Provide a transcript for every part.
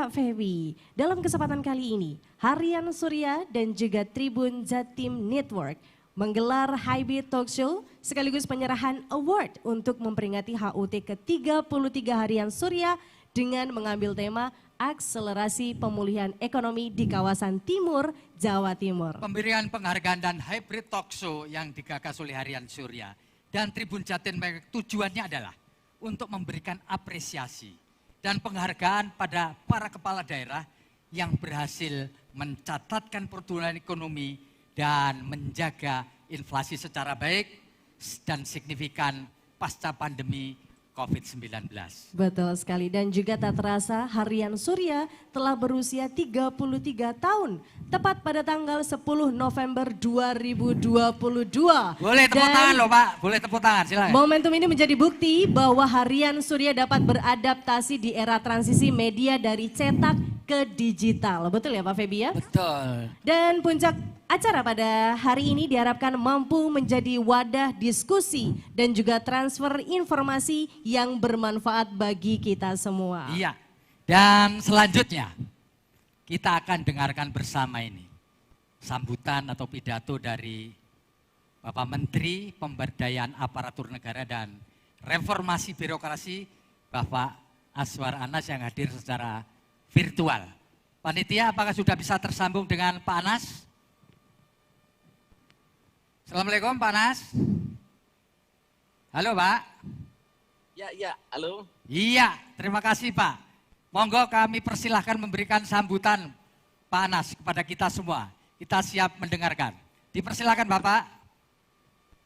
Kak Feby. Dalam kesempatan kali ini, Harian Surya dan juga Tribun Jatim Network menggelar Hybrid Talk Show sekaligus penyerahan award untuk memperingati HUT ke-33 Harian Surya dengan mengambil tema akselerasi pemulihan ekonomi di kawasan Timur, Jawa Timur. Pemberian penghargaan dan Hybrid Talk Show yang digagas oleh Harian Surya dan Tribun Jatim Network tujuannya adalah untuk memberikan apresiasi dan penghargaan pada para kepala daerah yang berhasil mencatatkan pertumbuhan ekonomi dan menjaga inflasi secara baik dan signifikan pasca pandemi COVID-19. Betul sekali, dan juga tak terasa Harian Surya telah berusia 33 tahun, tepat pada tanggal 10 November 2022. Boleh tepuk tangan loh Pak, boleh tepuk tangan silakan. Momentum ini menjadi bukti bahwa Harian Surya dapat beradaptasi di era transisi media dari cetak ke digital. Betul ya Pak Feby ya? Betul. Dan puncak acara pada hari ini diharapkan mampu menjadi wadah diskusi dan juga transfer informasi yang bermanfaat bagi kita semua. Iya, dan selanjutnya kita akan dengarkan bersama ini sambutan atau pidato dari Bapak Menteri Pemberdayaan Aparatur Negara dan Reformasi Birokrasi Bapak Aswar Anas yang hadir secara virtual. Panitia, apakah sudah bisa tersambung dengan Pak Anas? Assalamualaikum Pak Anas. Halo Pak. Ya, halo. Iya, terima kasih Pak. Monggo kami persilahkan memberikan sambutan Pak Anas kepada kita semua. Kita siap mendengarkan. Dipersilahkan Bapak.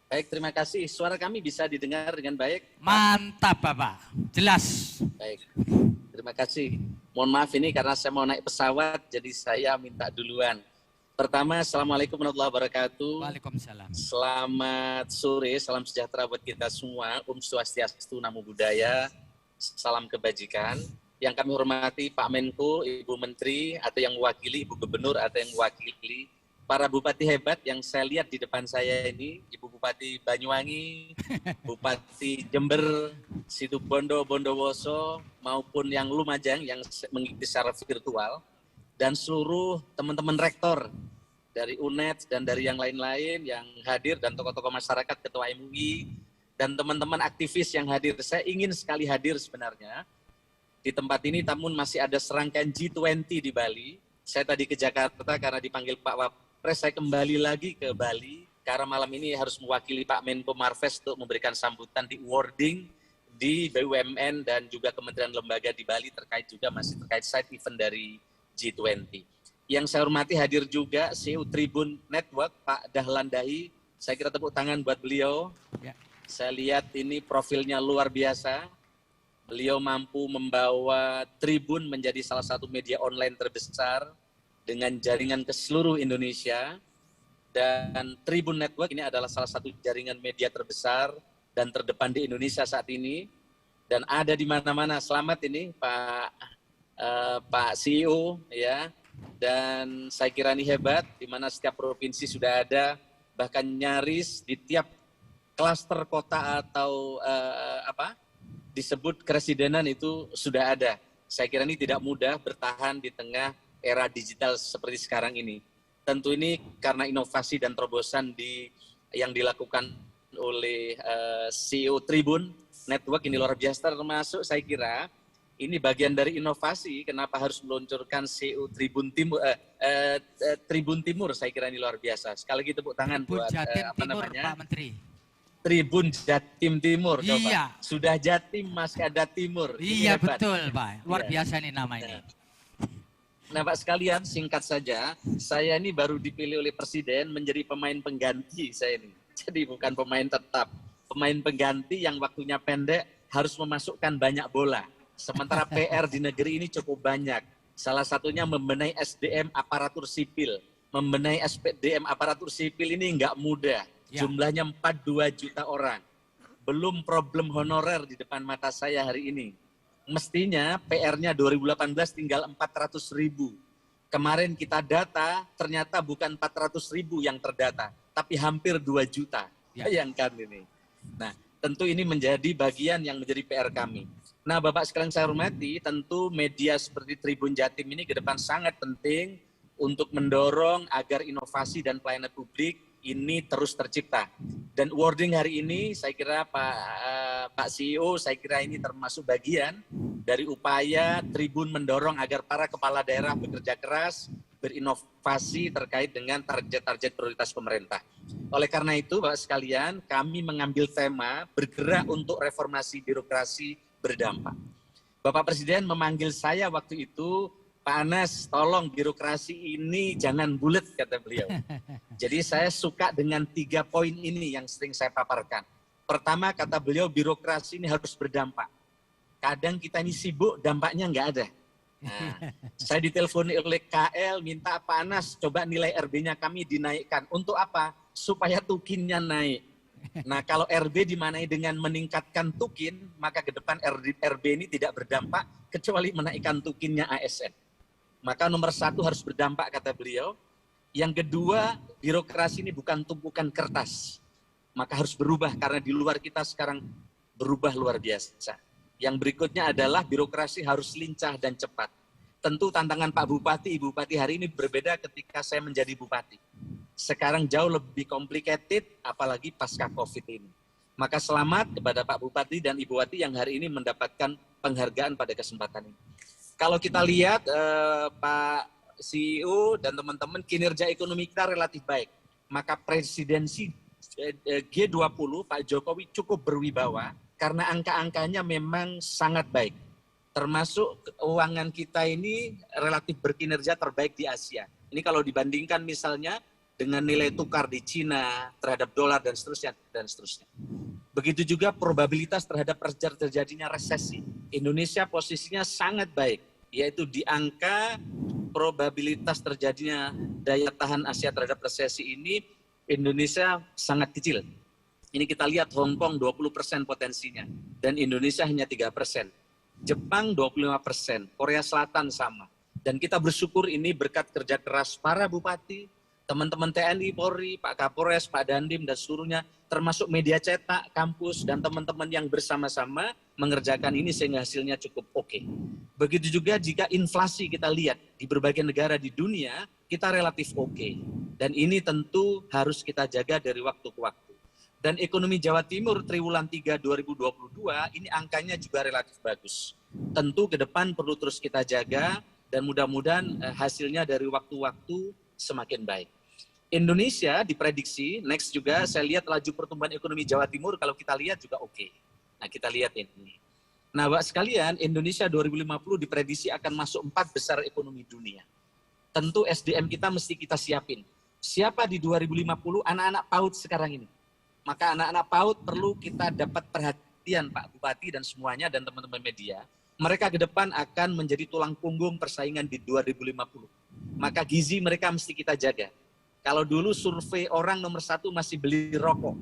Baik, terima kasih. Suara kami bisa didengar dengan baik? Mantap Bapak, jelas. Baik, terima kasih. Mohon maaf ini karena saya mau naik pesawat, jadi saya minta duluan. Pertama, Assalamualaikum warahmatullahi wabarakatuh. Waalaikumsalam. Selamat sore, salam sejahtera buat kita semua. Swastiastu, Namo Buddhaya, salam kebajikan. Yang kami hormati Pak Menko, Ibu Menteri, atau yang mewakili, Ibu Gubernur, atau yang mewakili para bupati hebat yang saya lihat di depan saya ini, Ibu Bupati Banyuwangi, Bupati Jember, Situbondo, Bondowoso, maupun yang Lumajang yang mengikuti secara virtual, dan seluruh teman-teman rektor dari UNED dan dari yang lain-lain yang hadir, dan tokoh-tokoh masyarakat, Ketua MUI, dan teman-teman aktivis yang hadir. Saya ingin sekali hadir sebenarnya di tempat ini, namun masih ada serangkaian G20 di Bali. Saya tadi ke Jakarta karena dipanggil Pak Wapres, saya kembali lagi ke Bali karena malam ini harus mewakili Pak Menko Marves untuk memberikan sambutan di awarding di BUMN dan juga kementerian lembaga di Bali masih terkait side event dari G20. Yang saya hormati hadir juga CEO Tribun Network Pak Dahlan Dahi. Saya kira tepuk tangan buat beliau. Ya. Saya lihat ini profilnya luar biasa. Beliau mampu membawa Tribun menjadi salah satu media online terbesar dengan jaringan ke seluruh Indonesia. Dan Tribun Network ini adalah salah satu jaringan media terbesar dan terdepan di Indonesia saat ini. Dan ada di mana-mana. Selamat ini Pak CEO ya. Dan saya kira ini hebat, di mana setiap provinsi sudah ada, bahkan nyaris di tiap klaster kota atau disebut keresidenan itu sudah ada. Saya kira ini tidak mudah bertahan di tengah era digital seperti sekarang ini. Tentu ini karena inovasi dan terobosan yang dilakukan oleh CEO Tribun Network ini luar biasa, termasuk saya kira ini bagian dari inovasi kenapa harus meluncurkan CEO Tribun Timur. Tribun Timur saya kira ini luar biasa. Sekali lagi tepuk tangan Tribun buat Jatim apa Timur, namanya? Pak Menteri. Tribun Jatim Timur, coba. Iya. Sudah Jatim masih ada Timur. Iya hebat. Betul Pak, luar Iya. biasa nih nama ini. Nah Pak sekalian, singkat saja, saya ini baru dipilih oleh Presiden menjadi pemain pengganti saya ini. Jadi bukan pemain tetap. Pemain pengganti yang waktunya pendek harus memasukkan banyak bola. Sementara PR di negeri ini cukup banyak. Salah satunya membenahi SDM aparatur sipil. Membenahi SDM aparatur sipil ini nggak mudah. Ya. Jumlahnya 42 juta orang. Belum problem honorer di depan mata saya hari ini. Mestinya PR-nya 2018 tinggal 400.000. Kemarin kita data ternyata bukan 400.000 yang terdata, tapi hampir 2 juta. Ya. Bayangkan ini. Nah, tentu ini menjadi bagian yang menjadi PR kami. Nah, Bapak sekalian saya hormati, tentu media seperti Tribun Jatim ini ke depan sangat penting untuk mendorong agar inovasi dan pelayanan publik ini terus tercipta. Dan awarding hari ini saya kira Pak CEO, saya kira ini termasuk bagian dari upaya Tribun mendorong agar para kepala daerah bekerja keras, berinovasi terkait dengan target-target prioritas pemerintah. Oleh karena itu, Bapak sekalian, kami mengambil tema bergerak untuk reformasi birokrasi berdampak. Bapak Presiden memanggil saya waktu itu, Pak Anas, tolong birokrasi ini jangan bulet, kata beliau. Jadi saya suka dengan 3 poin ini yang sering saya paparkan. Pertama, kata beliau, birokrasi ini harus berdampak. Kadang kita ini sibuk, dampaknya nggak ada. Nah, saya ditelepon oleh KL, minta Pak Anas, coba nilai RB-nya kami dinaikkan. Untuk apa? Supaya tukinnya naik. Nah, kalau RB dimanai dengan meningkatkan tukin, maka ke depan RB ini tidak berdampak, kecuali menaikkan tukinnya ASN. Maka nomor 1 harus berdampak, kata beliau. Yang kedua, birokrasi ini bukan tumpukan kertas. Maka harus berubah, karena di luar kita sekarang berubah luar biasa. Yang berikutnya adalah birokrasi harus lincah dan cepat. Tentu tantangan Pak Bupati, Ibu Bupati hari ini berbeda ketika saya menjadi Bupati. Sekarang jauh lebih complicated, apalagi pasca COVID ini. Maka selamat kepada Pak Bupati dan Ibu Bupati yang hari ini mendapatkan penghargaan pada kesempatan ini. Kalau kita lihat Pak CEO dan teman-teman, kinerja ekonomi kita relatif baik. Maka presidensi G20 Pak Jokowi cukup berwibawa karena angka-angkanya memang sangat baik. Termasuk keuangan kita ini relatif berkinerja terbaik di Asia. Ini kalau dibandingkan misalnya dengan nilai tukar di Cina terhadap dolar dan seterusnya dan seterusnya. Begitu juga probabilitas terhadap terjadinya resesi. Indonesia posisinya sangat baik, yaitu di angka probabilitas terjadinya daya tahan Asia terhadap resesi ini Indonesia sangat kecil. Ini kita lihat Hong Kong 20% potensinya dan Indonesia hanya 3%. Jepang 25%, Korea Selatan sama. Dan kita bersyukur ini berkat kerja keras para bupati, teman-teman TNI, Polri, Pak Kapolres, Pak Dandim dan seluruhnya, termasuk media cetak, kampus dan teman-teman yang bersama-sama mengerjakan ini sehingga hasilnya cukup oke. Begitu juga jika inflasi kita lihat di berbagai negara di dunia, kita relatif oke. Dan ini tentu harus kita jaga dari waktu ke waktu. Dan ekonomi Jawa Timur triwulan 3 2022 ini angkanya juga relatif bagus. Tentu ke depan perlu terus kita jaga dan mudah-mudahan hasilnya dari waktu-waktu semakin baik. Indonesia diprediksi, next juga saya lihat laju pertumbuhan ekonomi Jawa Timur kalau kita lihat juga oke. Nah kita lihat ini. Nah Bapak sekalian, Indonesia 2050 diprediksi akan masuk 4 besar ekonomi dunia. Tentu SDM kita mesti kita siapin. Siapa di 2050 anak-anak PAUD sekarang ini? Maka anak-anak PAUD perlu kita dapat perhatian Pak Bupati dan semuanya dan teman-teman media. Mereka ke depan akan menjadi tulang punggung persaingan di 2050. Maka gizi mereka mesti kita jaga. Kalau dulu survei orang nomor 1 masih beli rokok.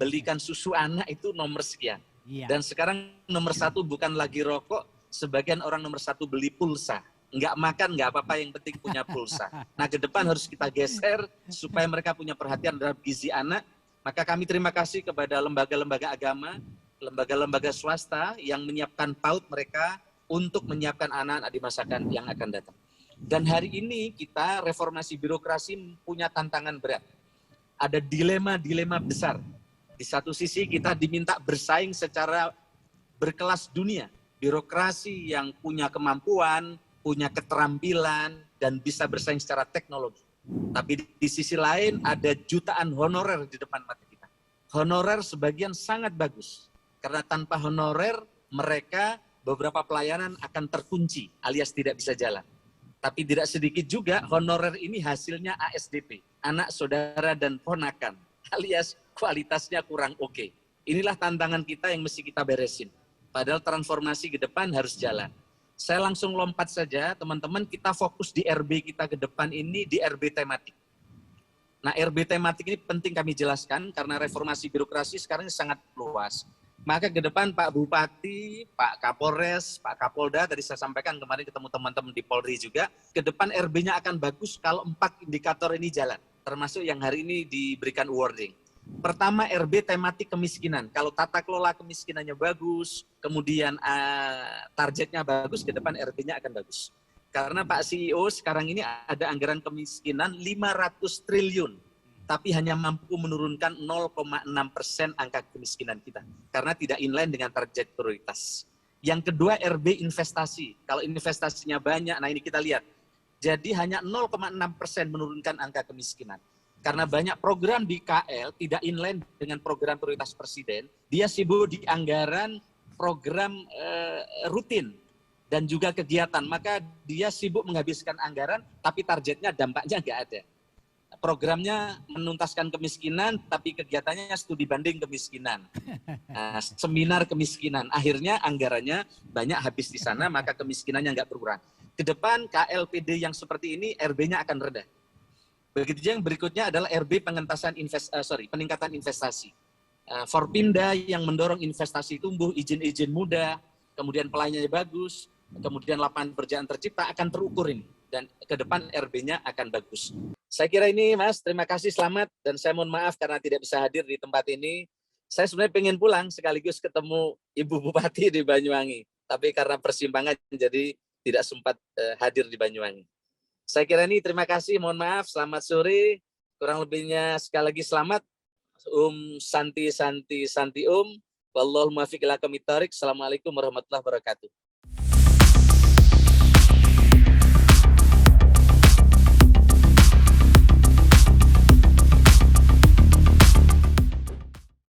Belikan susu anak itu nomor sekian. Dan sekarang nomor 1 bukan lagi rokok, sebagian orang nomor 1 beli pulsa. Enggak makan, enggak apa-apa, yang penting punya pulsa. Nah ke depan harus kita geser supaya mereka punya perhatian terhadap gizi anak. Maka kami terima kasih kepada lembaga-lembaga agama, lembaga-lembaga swasta yang menyiapkan PAUD mereka untuk menyiapkan anak-anak di masa yang akan datang. Dan hari ini kita reformasi birokrasi punya tantangan berat. Ada dilema-dilema besar. Di satu sisi kita diminta bersaing secara berkelas dunia. Birokrasi yang punya kemampuan, punya keterampilan, dan bisa bersaing secara teknologi. Tapi di sisi lain ada jutaan honorer di depan mata kita. Honorer sebagian sangat bagus. Karena tanpa honorer mereka beberapa pelayanan akan terkunci alias tidak bisa jalan. Tapi tidak sedikit juga honorer ini hasilnya ASDP. Anak, saudara, dan ponakan. Alias kualitasnya kurang oke. Inilah tantangan kita yang mesti kita beresin. Padahal transformasi ke depan harus jalan. Saya langsung lompat saja, teman-teman, kita fokus di RB kita ke depan ini di RB tematik. Nah, RB tematik ini penting kami jelaskan karena reformasi birokrasi sekarang sangat luas. Maka ke depan Pak Bupati, Pak Kapolres, Pak Kapolda, tadi saya sampaikan kemarin ketemu teman-teman di Polri juga, ke depan RB-nya akan bagus kalau 4 indikator ini jalan, termasuk yang hari ini diberikan awarding. Pertama, RB tematik kemiskinan. Kalau tata kelola kemiskinannya bagus, kemudian targetnya bagus, ke depan RB-nya akan bagus. Karena Pak CEO sekarang ini ada anggaran kemiskinan 500 triliun, tapi hanya mampu menurunkan 0,6% angka kemiskinan kita. Karena tidak inline dengan target prioritas. Yang kedua, RB investasi. Kalau investasinya banyak, nah ini kita lihat. Jadi hanya 0,6% menurunkan angka kemiskinan. Karena banyak program di KL tidak inline dengan program prioritas Presiden, dia sibuk di anggaran program rutin dan juga kegiatan, maka dia sibuk menghabiskan anggaran, tapi targetnya, dampaknya nggak ada. Programnya menuntaskan kemiskinan, tapi kegiatannya studi banding kemiskinan, seminar kemiskinan. Akhirnya anggarannya banyak habis di sana, maka kemiskinannya nggak berkurang. Ke depan KLPD yang seperti ini, RB-nya akan rendah. Begitu yang berikutnya adalah RB peningkatan investasi. Forpimda yang mendorong investasi tumbuh, izin-izin mudah, kemudian pelayanannya bagus, kemudian lapangan pekerjaan tercipta akan terukur ini. Dan ke depan RB-nya akan bagus. Saya kira ini Mas, terima kasih, selamat. Dan saya mohon maaf karena tidak bisa hadir di tempat ini. Saya sebenarnya pengen pulang sekaligus ketemu Ibu Bupati di Banyuwangi. Tapi karena persimpangan jadi tidak sempat hadir di Banyuwangi. Saya kira ini, terima kasih, mohon maaf, selamat sore, kurang lebihnya sekali lagi selamat, Santi, Wallahul muwaffiq ila aqwamit thoriq. Assalamualaikum warahmatullahi wabarakatuh.